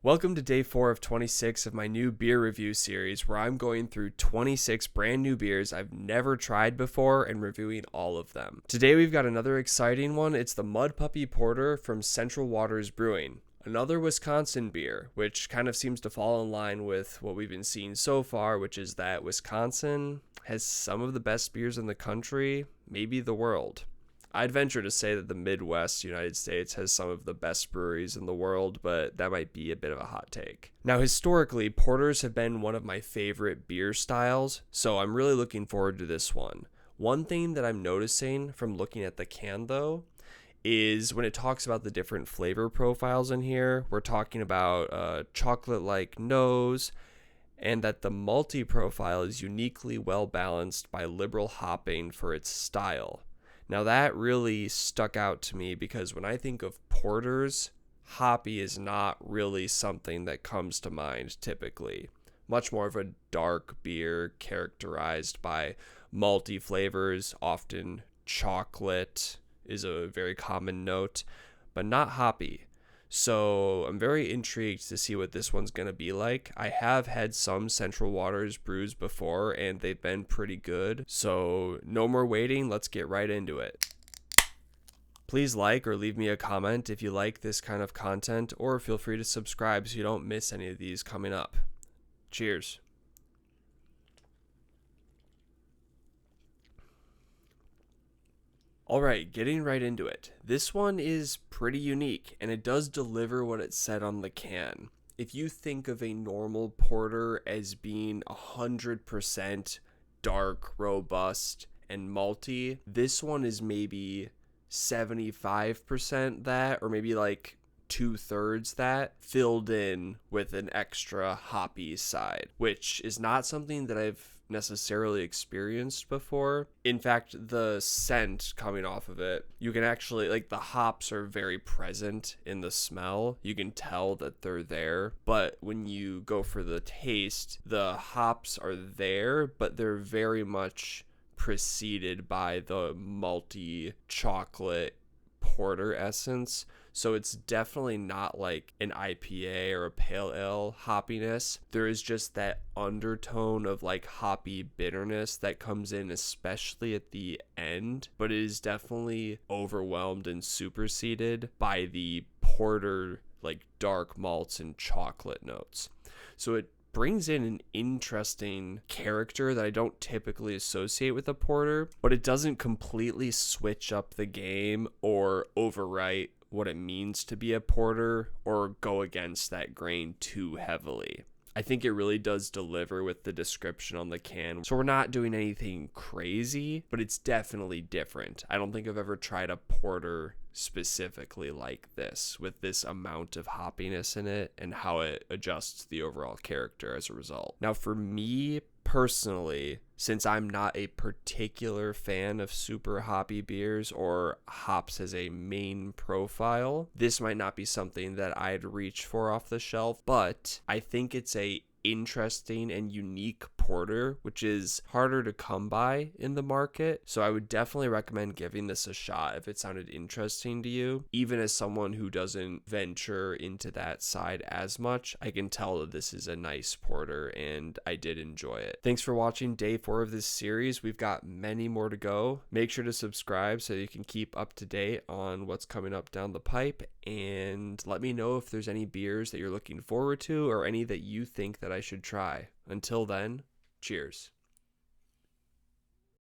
Welcome to day 4 of 26 of my new beer review series where I'm going through 26 brand new beers I've never tried before and reviewing all of them. Today we've got another exciting one. It's the Mud Puppy Porter from Central Waters Brewing. Another Wisconsin beer, which kind of seems to fall in line with what we've been seeing so far, which is that Wisconsin has some of the best beers in the country, maybe the world. I'd venture to say that the Midwest United States has some of the best breweries in the world, but that might be a bit of a hot take. Now, historically, porters have been one of my favorite beer styles, so I'm really looking forward to this one. One thing that I'm noticing from looking at the can, though, is when it talks about the different flavor profiles in here, we're talking about a chocolate-like nose, and that the malty profile is uniquely well balanced by liberal hopping for its style. Now that really stuck out to me because when I think of porters, hoppy is not really something that comes to mind typically. Much more of a dark beer characterized by malty flavors, often chocolate is a very common note, but not hoppy. So I'm very intrigued to see what this one's going to be like. I have had some Central Waters brews before and they've been pretty good. So no more waiting, let's get right into it. Please like or leave me a comment if you like this kind of content, or feel free to subscribe so you don't miss any of these coming up. Cheers. Alright, getting right into it. This one is pretty unique, and it does deliver what it said on the can. If you think of a normal porter as being 100% dark, robust, and malty, this one is maybe 75% that, or maybe like 2/3 that, filled in with an extra hoppy side, which is not something that I've necessarily experienced before. In fact, the scent coming off of it, you can actually, like, the hops are very present in the smell. You can tell that they're there, but when you go for the taste, the hops are there, but they're very much preceded by the malty chocolate porter essence. So it's definitely not like an IPA or a pale ale hoppiness. There is just that undertone of like hoppy bitterness that comes in, especially at the end, but it is definitely overwhelmed and superseded by the porter, like dark malts and chocolate notes. So it brings in an interesting character that I don't typically associate with a porter, but it doesn't completely switch up the game or overwrite what it means to be a porter or go against that grain too heavily. I think it really does deliver with the description on the can. So we're not doing anything crazy, but it's definitely different. I don't think I've ever tried a porter specifically like this, with this amount of hoppiness in it and how it adjusts the overall character as a result. Now for me personally, since I'm not a particular fan of super hoppy beers or hops as a main profile, this might not be something that I'd reach for off the shelf, but I think it's a interesting and unique porter, which is harder to come by in the market. So I would definitely recommend giving this a shot if it sounded interesting to you. Even as someone who doesn't venture into that side as much, I can tell that this is a nice porter and I did enjoy it. Thanks for watching day 4 of this series. We've got many more to go. Make sure to subscribe so you can keep up to date on what's coming up down the pipe, and let me know if there's any beers that you're looking forward to or any that you think that I should try. Until then, cheers.